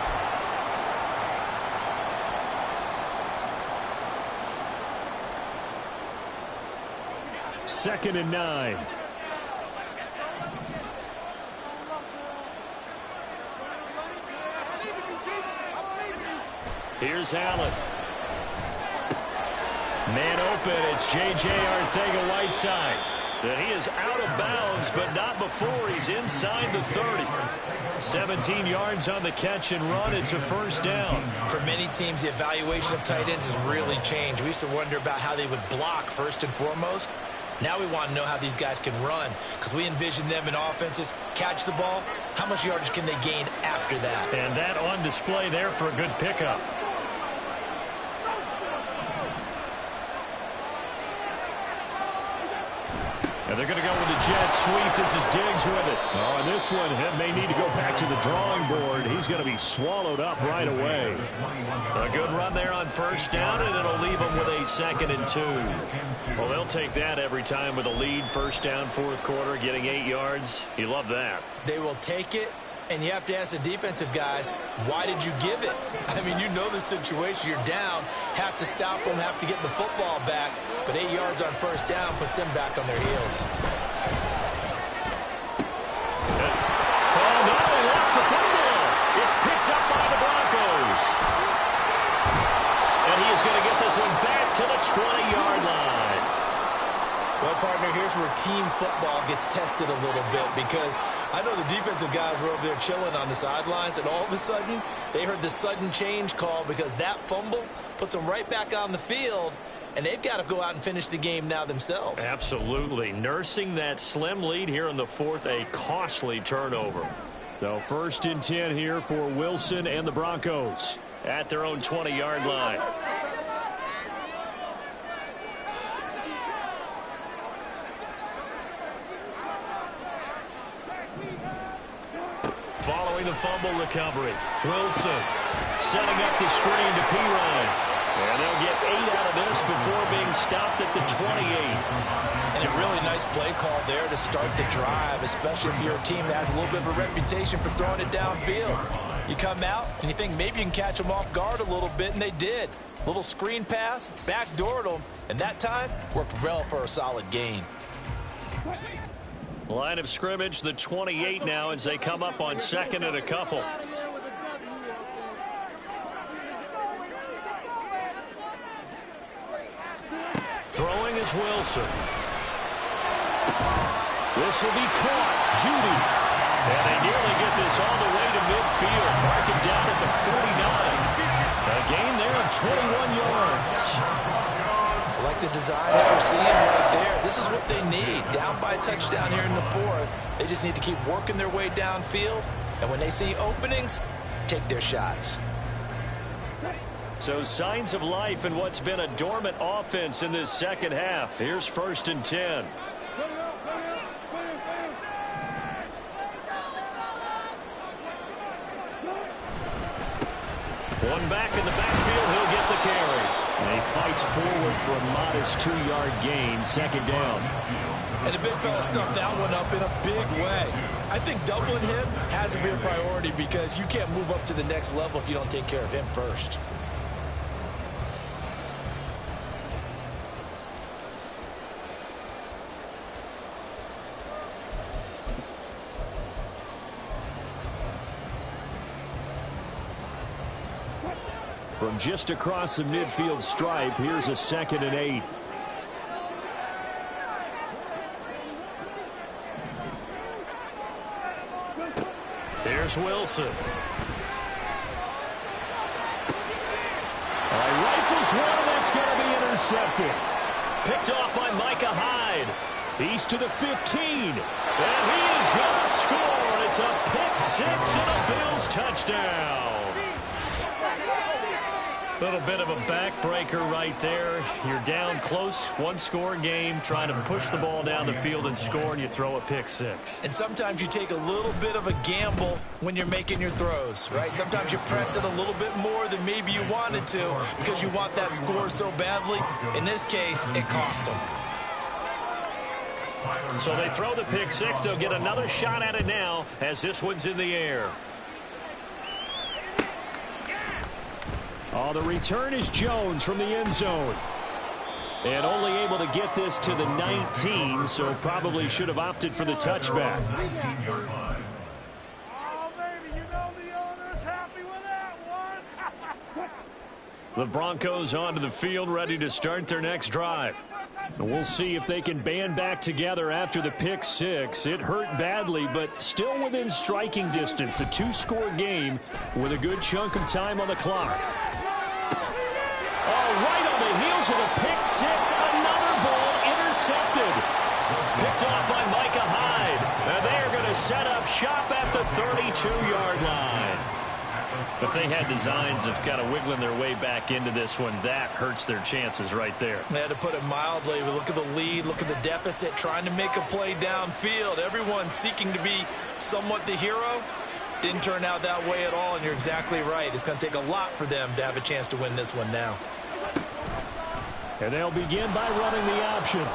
Second and 9. Here's Allen. Man open. It's J.J. Arcega-Whiteside. And he is out of bounds, but not before he's inside the 30. 17 yards on the catch and run. It's a first down. For many teams, the evaluation of tight ends has really changed. We used to wonder about how they would block first and foremost. Now we want to know how these guys can run, because we envision them in offenses catch the ball. How much yardage can they gain after that? And that on display there for a good pickup. And they're going to go with the jet sweep. This is Diggs with it. Oh, and this one may need to go back to the drawing board. He's going to be swallowed up right away. A good run there on first down, and it'll leave them with a 2nd and 2. Well, they'll take that every time with a lead. First down, fourth quarter, getting 8 yards. You love that. They will take it. And you have to ask the defensive guys, why did you give it? I mean, you know the situation. You're down, have to stop them, have to get the football back. But 8 yards on first down puts them back on their heels. Oh, no, he lost the football. It's picked up by the Broncos. And he is going to get this one back to the 20-yard line. Well, partner, here's where team football gets tested a little bit, because I know the defensive guys were over there chilling on the sidelines, and all of a sudden, they heard the sudden change call because that fumble puts them right back on the field, and they've got to go out and finish the game now themselves. Absolutely. Nursing that slim lead here in the fourth, a costly turnover. So 1st and 10 here for Wilson and the Broncos at their own 20-yard line. Following the fumble recovery, Wilson setting up the screen to Pirine. And they'll get 8 out of this before being stopped at the 28. And a really nice play call there to start the drive, especially if you're a team that has a little bit of a reputation for throwing it downfield. You come out and you think maybe you can catch them off guard a little bit, and they did. Little screen pass, backdoored them, and that time worked well for a solid gain. Line of scrimmage, the 28 now as they come up on 2nd and a couple. Throwing is Wilson. This will be caught. Judy. And they nearly get this all the way to midfield. Mark him down at the 49. A gain there of 21 yards. I like the design that we're seeing right there. This is what they need. Down by a touchdown here in the fourth. They just need to keep working their way downfield. And when they see openings, take their shots. So signs of life in what's been a dormant offense in this second half. Here's 1st and 10. One back in the backfield. He'll get the carry. And he fights forward for a modest 2-yard gain. 2nd down. And the big fella stuffed that one up in a big way. I think doubling him has to be a priority, because you can't move up to the next level if you don't take care of him first. From just across the midfield stripe, here's a 2nd and 8. Here's Wilson. Rifles one, that's going to be intercepted. Picked off by Micah Hyde. He's to the 15. And he is going to score. It's a pick 6 and a Bills touchdown. Little bit of a backbreaker right there. You're down close, 1-score game, trying to push the ball down the field and score, and you throw a pick 6. And sometimes you take a little bit of a gamble when you're making your throws, right? Sometimes you press it a little bit more than maybe you wanted to because you want that score so badly. In this case, it cost them. So they throw the pick 6. They'll get another shot at it now as this one's in the air. Oh, the return is Jones from the end zone. And only able to get this to the 19, so probably should have opted for the touchback. Oh, baby, you know the owner's happy with that one. The Broncos onto the field, ready to start their next drive. And we'll see if they can band back together after the pick 6. It hurt badly, but still within striking distance. A 2-score game with a good chunk of time on the clock. Oh, right on the heels of a pick 6. Another ball intercepted. Picked off by Micah Hyde. And they are going to set up shop at the 32-yard line. If they had designs of kind of wiggling their way back into this one, that hurts their chances right there. They had to put it mildly. Look at the lead, look at the deficit, trying to make a play downfield. Everyone seeking to be somewhat the hero. Didn't turn out that way at all, and you're exactly right. It's going to take a lot for them to have a chance to win this one now. And they'll begin by running the option.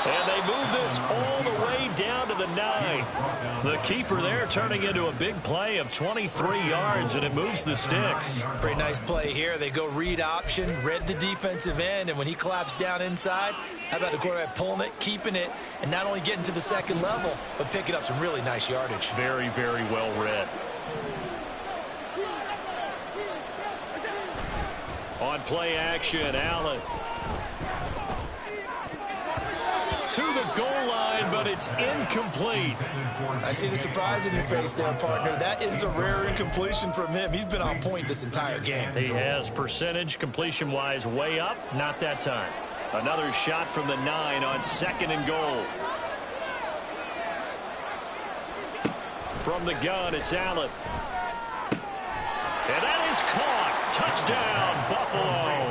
And they move this all the way down to the 9. The keeper there turning into a big play of 23 yards, and it moves the sticks. Pretty nice play here. They go read option, read the defensive end, and when he collapsed down inside, how about the quarterback pulling it, keeping it, and not only getting to the second level, but picking up some really nice yardage. Very, very well read. On play action, Allen. To the goal line, but it's incomplete. I see the surprise in your face there, partner. That is a rare incompletion from him. He's been on point this entire game. He has percentage completion-wise way up. Not that time. Another shot from the 9 on 2nd and goal. From the gun, it's Allen. And that is caught. Touchdown, Buffalo.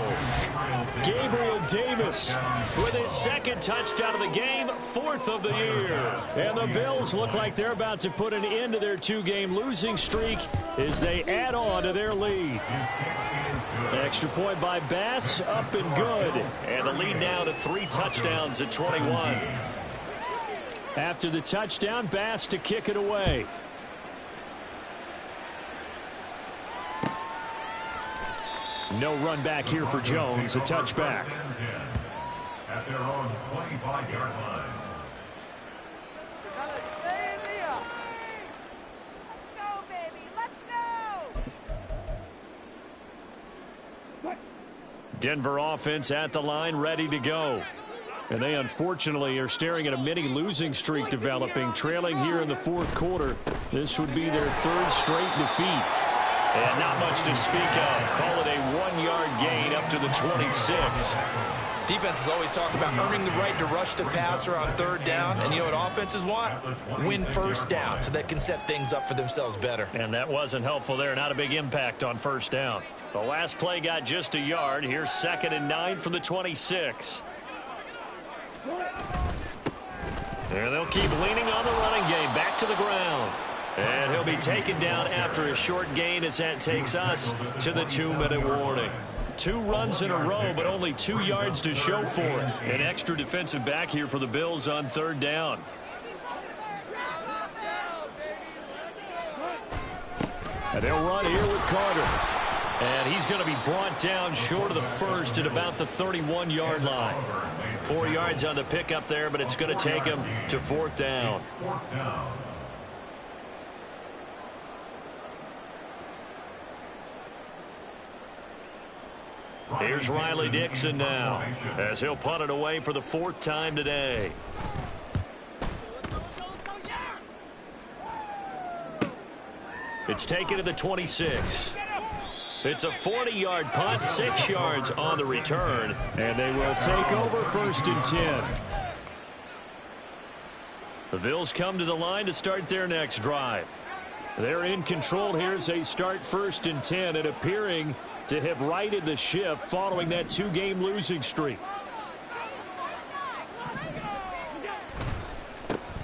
Gabriel Davis with his 2nd touchdown of the game, 4th of the year. And the Bills look like they're about to put an end to their 2-game losing streak as they add on to their lead. Extra point by Bass, up and good. And the lead now to 3 touchdowns at 21. After the touchdown, Bass to kick it away. No run back here for Jones, a touchback. At their own 25-yard line. Let's go, baby. Let's go. Denver offense at the line, ready to go. And they unfortunately are staring at a mini losing streak developing, trailing here in the 4th quarter. This would be their 3rd straight defeat. And not much to speak of. Call it a 1-yard gain up to the 26. Defenses always talk about earning the right to rush the passer on 3rd down. And you know what offenses want? Win 1st down so they can set things up for themselves better. And that wasn't helpful there. Not a big impact on 1st down. The last play got just a yard. Here's 2nd and 9 from the 26. And they'll keep leaning on the running game. Back to the ground. And he'll be taken down after a short gain as that takes us to the 2-minute warning. 2 runs in a row, but only 2 yards to show for it. An extra defensive back here for the Bills on 3rd down. And they'll run here with Carter. And he's going to be brought down short of the 1st at about the 31-yard line. 4 yards on the pickup there, but it's going to take him to 4th down. Here's Riley Dixon now as he'll punt it away for the 4th time today. It's taken to the 26. It's a 40-yard punt, 6 yards on the return, and they will take over 1st and 10. The Bills come to the line to start their next drive. They're in control here as they start 1st and 10 and appearing to have righted the ship following that 2-game losing streak.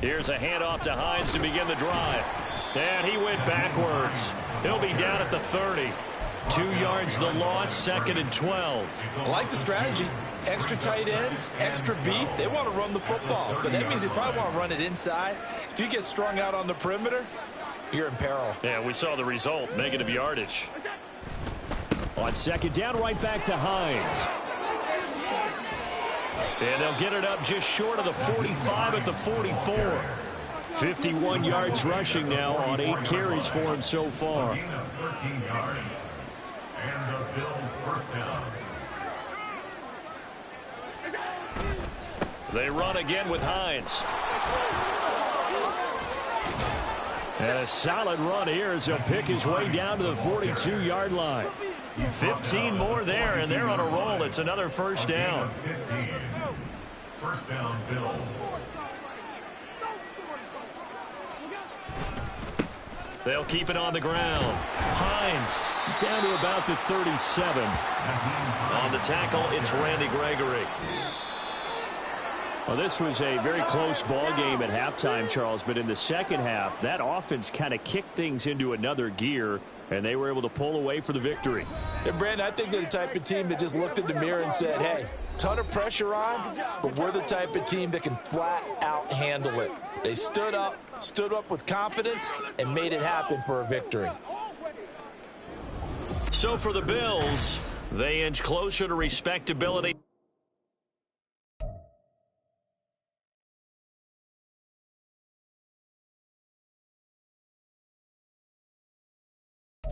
Here's a handoff to Hines to begin the drive. And he went backwards. He'll be down at the 30. 2 yards the loss, 2nd and 12. I like the strategy. Extra tight ends, extra beef. They want to run the football, but that means they probably want to run it inside. If you get strung out on the perimeter, you're in peril. Yeah, we saw the result, negative yardage. On 2nd down, right back to Hines. And they'll get it up just short of the 45 at the 44. 51 yards rushing now on 8 carries for him so far. 13 yards. And the Bills 1st down. They run again with Hines. And a solid run here as he'll pick his way down to the 42-yard line. 15 more there, and they're on a roll. It's another first down. 15. First down, Bills. They'll keep it on the ground. Hines down to about the 37. On the tackle, it's Randy Gregory. Well, this was a very close ball game at halftime, Charles, but in the second half, that offense kind of kicked things into another gear, and they were able to pull away for the victory. And Brandon, I think they're the type of team that just looked in the mirror and said, hey, ton of pressure on, but we're the type of team that can flat out handle it. They stood up with confidence, and made it happen for a victory. So for the Bills, they inch closer to respectability.